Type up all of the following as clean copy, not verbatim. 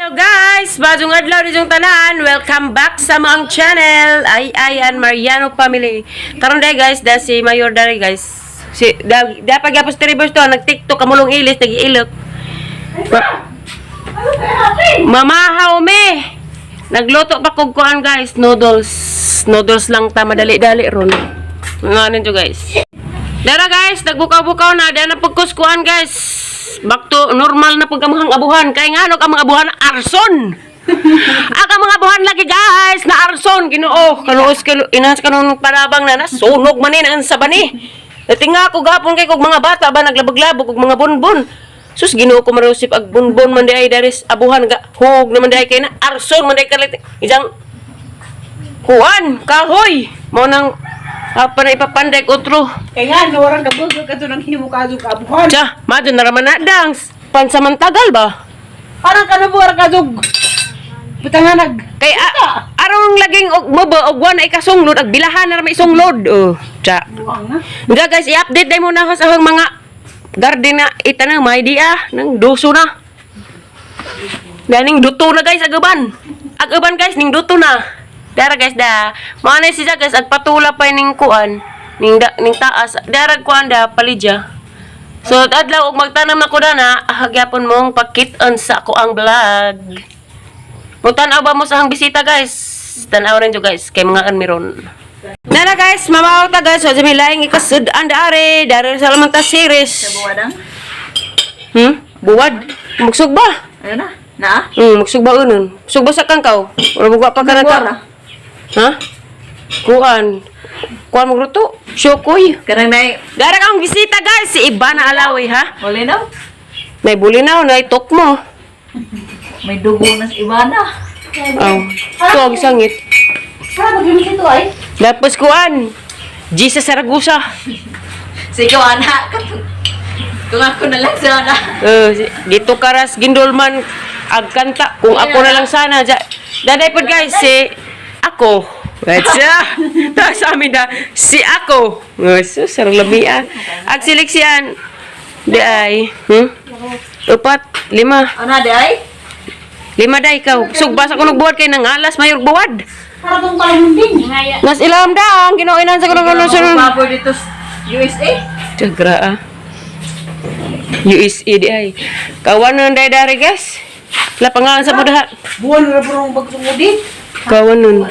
Hello guys! Bagong adlaw rin yung tanan. Welcome back sa mga channel. Ay, Mariano family. Karon day guys, da si Mayor dari guys. Si da pagyapos tribers to, nag-TikTok kamulong ilis, nag-iilok. Mamahaw me. Nagluto pa kog kuan guys, noodles. Noodles lang ta madali-dali ron. Nganon to guys. Dara guys, nagbukaw-bukaw na, da na pagkuskuan guys. Back to normal na pagkamahang abuhan. Kaya nga, no, kamang abuhan arson. Mga abuhan lagi guys, na arson. Ginoo, kanuos, inas kanong parabang na nasunog manin ang sabani. Natinga ako gapon kay kog mga bata ba, naglabag-labog kog mga bonbon. Sus, ginoo ko marusip ag bonbon man di ay daris abuhan ga. Hug naman di ay kay na arson man di ay kalit. Isang kuan, kahoy. Mo nang apa na ipapanday ko otro. Kaya nga, nawarang kabugod ka ito ng himukadog abuhan. Tiya, madyo na raman na dang pansamantagal ba? Parang ka nabuwar kadog. Butanganag. Kay arong laging og wan ay kasunglod ag bilahan na may isunglod. Tiya. Buwang na. Nga guys, i-update day mo na ako sa mga garden na itanang may dia nang duso na. Daning duto na guys agaban. Agaban guys ning duto na. Dara guys da. Mao na siya guys agpatula pa ning kuan ning taas. Dara kuan da palidya. So adlaw og magtanam na ko na hagyapon mong pakit-on sa ako ang vlog. Mutan-aw ba mo sa hang bisita guys? Tan-aw rin jo guys kay mga kanmiron. Nana guys, mamaw ta guys. So jami laing ikasud andare dari sa lamang ta series. Sa buwadang? Buwad. Mugsug ba? Ayun na. Na? Mugsug ba unon? Mugsug ba sa kangkaw? Wala mo pa kanata. Ha? Kuan magluto. Syokoy. Karang na Dara kang bisita guys. Si Ibana Alawi ha. Wala na. May bulinaw na itok mo. May dugo na sa Ibana. Tuwag sangit. Para mag-imis ito ay? Tapos kuan. Jesus Saragusa. Sige, anak. Kung ako na lang sana. Dito karas gindolman agkanta. Kung ako na lang sana. Daday po guys ako. Sa amin na si ako. Sarang lamia. Ag seleksyan. Di ay. 4, 5. Ano, di ay? 5 day ikaw. Sugbasa ko nagbuwad kay nang alas mayor buwad. Para itong kalunding. Nas ilam da. Ang ginoinan sa kanong sunod. Papo dito sa USA. Tiyagra USA di ay. Kawan nun day dari guys. Lapangan sa mudaha. Buwan na parang pagsumudin. Kawan nun.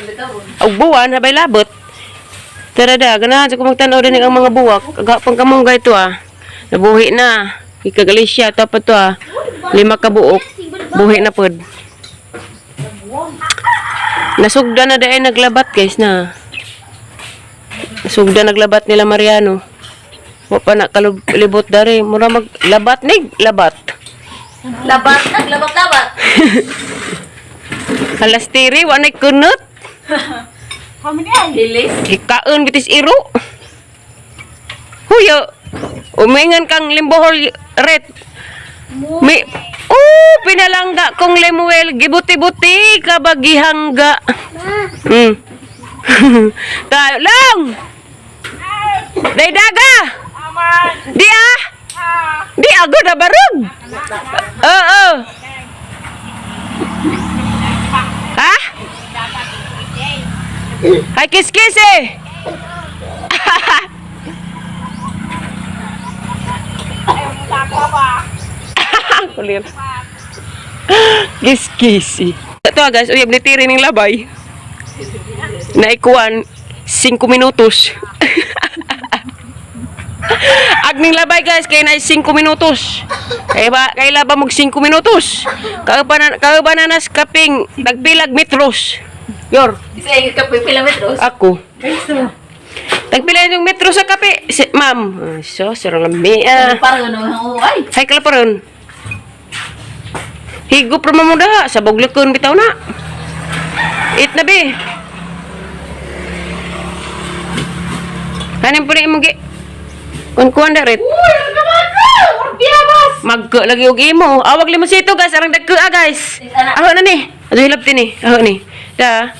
Og buwan habay labot. Tara da, ganahan sa kumagtanaw din ang mga buwak. Agapang kamong ito Nabuhi na. Ikagalisya tapat to 5 ka buok. Buhi na pod. Nasugda na dahil naglabat guys na. Nasugda naglabat nila Mariano. Wa pa na kalibot dari. Mura maglabat nig labat. Labat, naglabat-labat. Halas tiri, wa na kunot. Kami niya, lilis. Hikaon bitis iro. Huyo. Umingan kang limbohol red. Pinalangga kong lemuel. Gibuti-buti kabagihangga. Tayo lang. Day daga. Di Di agad na barug. Oo. Ha? Hay kiskis Kulir. Kiskisi. Ito guys, uyab ni tiri ning labay. Naikuan 5 minutos. Agning labay guys, kay na 5 minutos. Kay laba mag 5 minutos. Kaubanan kaping tagpilag metros. Yor. Isa yung kapipila metros. Ako. Tagpila yung metro sa kape. Ma'am. So, sarang lambi. Parang ano ang uway. Hay kalaparon. Higop ra mo da sa boglekon bitaw na. Eat na be. Hanin po na imong kuan daret. Magka lagi og imo. Awag limosito guys, arang dagko guys. Aho na ni. Ado hilap tin ni. Aho ni. Da.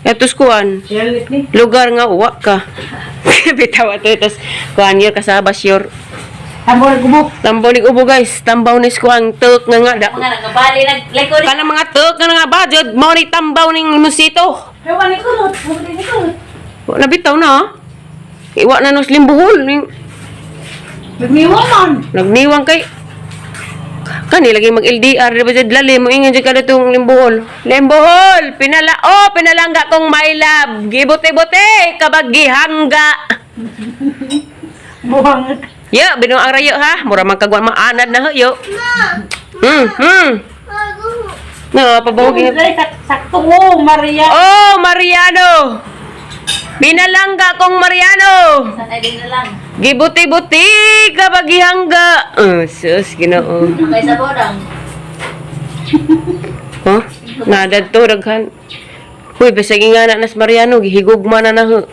Etos kuan. Lugar nga uwa ka. Bitaw ato etos kuan yor kasabas yor. Tambo na gubo. Tambaw ni ubo guys. Tambaw ni ko ang tuk nga nga. Mga nagkabali, naglikod. Kana mga tuk nga nga budget. Mao ni tambaw ning musito. Ewan ni kulot. Bukod ni kulot. Nabitaw na. Iwa na nos limbuhol. Nagniwaman. Nagniwang kay. Kani lagi mag-LDR. Diba dyan lalim. Mo ingan dyan ka na itong limbuhol. Limbuhol! Pinalangga kong my love. Gibuti-buti. Kabagihangga. Buhang. Yo, binuang ang rayo ha. Mura man kagwa maanad na ho, yo. No, pabawagin. Sakto mo, Maria. Oh, Mariano! Binalangga kong Mariano! Sanay din na lang. Gibuti-buti ka bagihangga. Sus, ginoo. May sa bodang. Huh? Nadad to, daghan. Uy, basagin nga na nas Mariano. Gihigugma na ho.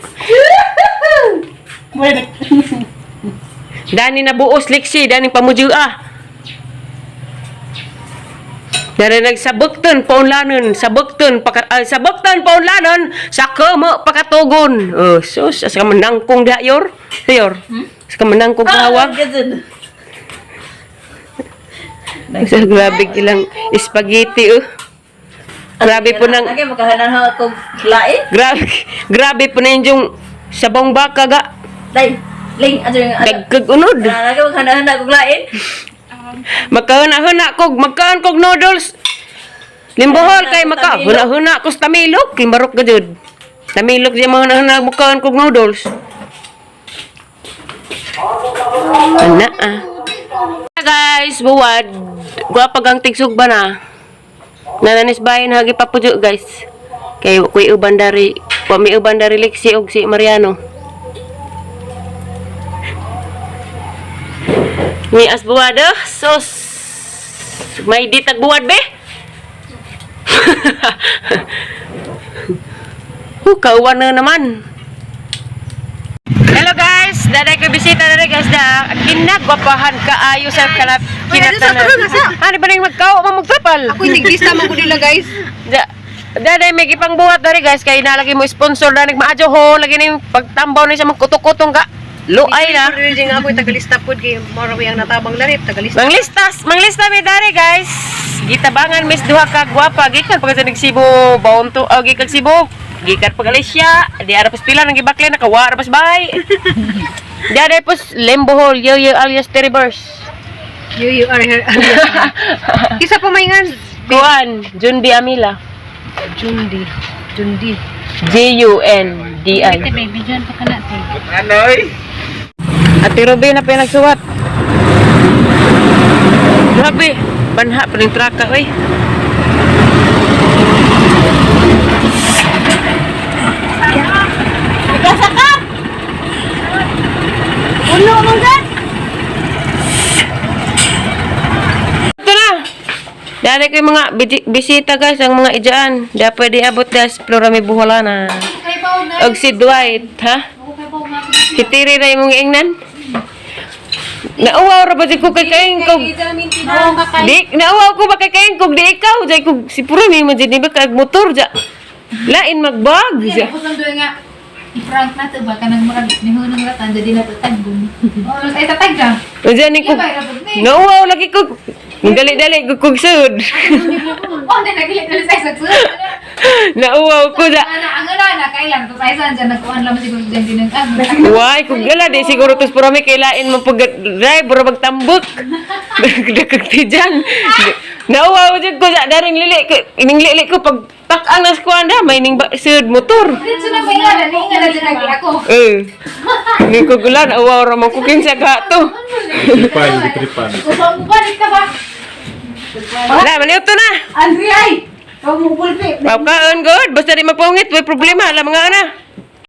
Bueno. Dani na buos liksi, dani pamuju ah. Dari nagsabukton paunlanon, sabukton paunlanon sa kamo pakatugon. Oh, sus, asa ka menangkong dayor. Dayor. Asa ka menangkong pahawag. Sa grabe ilang spaghetti oh. Grabe po nang Lagi magkahanan ha akong lain. grabe po na yung sabong baka ga. Day, ling ato yung Dagkag unod. lagi magkahanan akong lain. Magkahuna kog noodles. Limbohol kay huna ko sa tamilok, limarok gajud. Tamilok di mga huna magkaon kog noodles. Ana ah. Guys, buwad. Guwapag ang tigsug ba na? Nananis bayan hagi papujo guys. Kay kuy uban dari, mi uban dari Lexi og si Mariano. Ni as buwad sos. May ditag buwad be. Kauwan na naman. Hello guys, daday ko bisita daday guys da. Kinagwapahan kaayo sa kinatanan. Ano ba ning magkao magtrapal? Ako naglista man ko nila, guys. Daday may gipang buhat daday guys kay nalagi mo sponsor da nagmaadyo ho lagi ning pagtambaw ni sa magkutok-kutong ka. Luay na. Pero ako tagalista pod kay mora may ang natabang larit, tagalista. Manglista mi dari guys. Gitabangan mis duha ka gwapa gikan pagka nagsibo baon to gikan Cebu. Gikan pag Alicia, di ara pas pila nang gibakle nakawara pas bay. Di ada pos lembohol yo alias Teribers. You are here. Kisa pamaingan. Kuan, Jundi Amila. Jundi. Jundi. baby John pa kana to. Anoy? Ate Ruby na pinagsuwat. Grabe, banha pa ning traka oy. Ulo mo gan. Ito na. Dari ko yung mga bisita guys, ang mga ijaan. Da pwede abot das Florami Buholana. Og si Dwight, ha? Kitiri na yung mga ingnan. Nauwaw ra ba di ko kakain kog di nauwaw ko ba kakain kog di ikaw jay kog si Purami man jud ni ba kag motor ja. Lain magbag ja. Tapos nandun nga, i-prank na ito ba? Kanang marag, nihunong ratan, jadi na ito tagbong. O, ay sa tag ka. Unya ni kog nauwaw lagi kog dali-dali kog sud. O, hindi nagilit na sa isa. Nauwaw ko ja. Ang na, kailan? Ito tayo saan dyan, nagkuhan lang siguro dyan din ang Why kog gala di siguro tus Purami kay lain man pag drive bro magtambok. Dakag ti dyan. Nauwaw jud ko ja daring ining lili ko pag tak-ang nas kuanda may ning sud motor. Dito na may nga, nalinga na dyan lagi ako. Ni ko gulan awaw ra man ko kinsa ka to. Tripan. Usap mo ba, ka ba? Wala man ito na. Andri ay. Kau mo pulpi. Pagkaon good basta di magpungit may problema ala mga ana.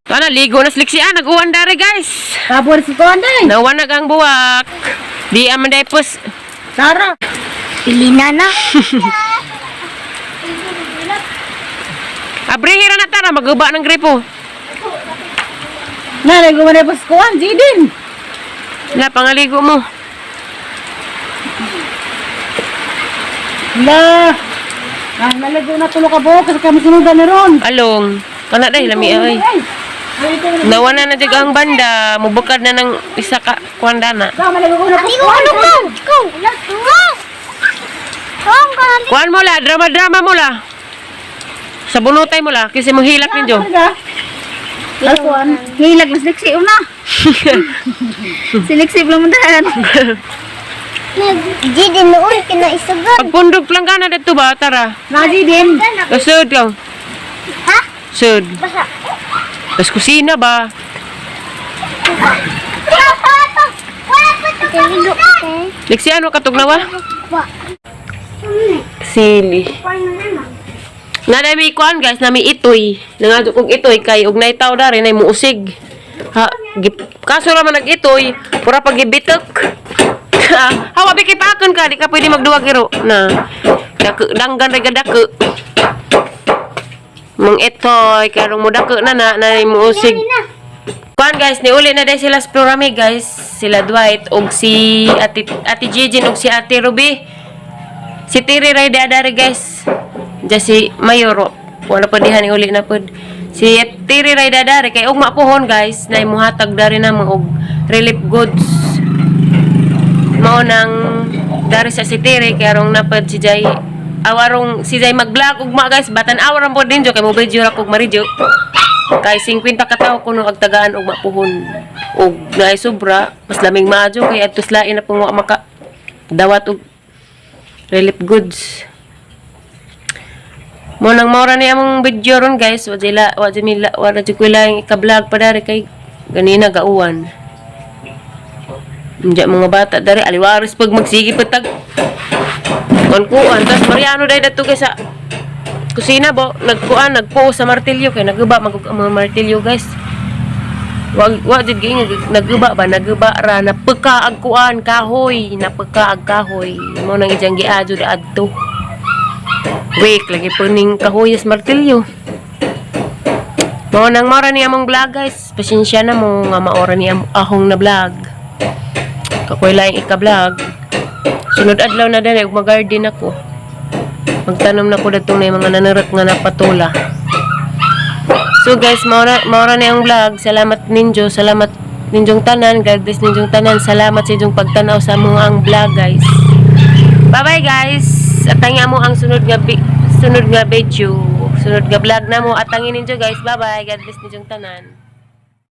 Kana ligo na sliksian nag-uwan dari guys. Kabor si Konday. Nawan na gang buwak. Di aman day pus. Sara. Ilina na. Abrihira na tara maguba ng gripo. Na nagumana pa sa kuwan, Jidin. Na pangaligo mo. La. Nalago na tulo ka buhok kasi kami sinudan na ron. Along. Kana day lami ay. Nawana na jud ang banda, mubukad na ng isa ka kwandana. Kuan mo la, drama-drama mo la. Sa bunutay mo la, kasi mong hilak ninyo. Hilag na siksi una. Siliksip lang mundahan. Di din noon kinaisugan. Pagpundog lang ka na dito ba, tara. Naji din. Kasud ka. Ha? Sud. Basa. Tas kusina ba? Liksi ano katugnawa? Sili. Nadami kuan guys, nami itoy. Nangadto kog itoy kay og naitaw dari nay muusig. Ha, kaso ra man nag-itoy, pura pagibitok. Hawa bikipakon ka, di ka pwede magduwag iro na. Danggan ra gadake. Mong itoy karong mudake na nay muusig. Kuan guys, niuli na dai sila sa programi guys. Sila Dwight og si Ate Jijin og si Ate Ruby. Si Tiri ray dari guys. Ja si Mayoro. Wala pa diha ni uli na pod. Si Tiri ray dari kay og mapuhon guys, nay muhatag dari na og relief goods. Mao nang dari sa si Tiri kay arong napad si Jay. Awarong si Jay mag-vlog ugma guys, batan awaran pod din jo kay mo video ra kog maridyo. Kay 50 ka tawo kuno ag tagaan og mapuhon. Og naay sobra, mas laming maajo kay adtos lain na pang maka dawat og relief goods. Mo nang maura ni among video ron guys, wa jud ko lang ika-vlog pa dari kay ganina gauwan. Unja mga bata dari aliwaris pag magsigi patag. Kuan tas Mariano dai dato kay sa kusina bo, nagpuo sa martilyo kay naguba mga martilyo guys. Wa jud giingag naguba ra napeka ag kuan kahoy, napeka ag kahoy. Mo nang ijang giadyo adto. Wait, lagi po ning kahuyas martilyo. Mao nang maura ni among vlog guys. Pasensya na mo nga maura ni ahong na vlog. Kakoy laing ika-vlog. Sunod adlaw na dali ug mag-garden ako. Magtanom na ko datong na mga nanarot nga napatula. So guys, maura ni ang vlog. Salamat ninyo, salamat ninyong tanan. God bless ninyong tanan. Salamat sa inyong pagtanaw sa mga ang vlog guys. Bye-bye guys. Atangin mo ang sunod nga video, sunod nga vlog na mo. Atangin ninyo guys. Bye bye. God bless ninyong tanan.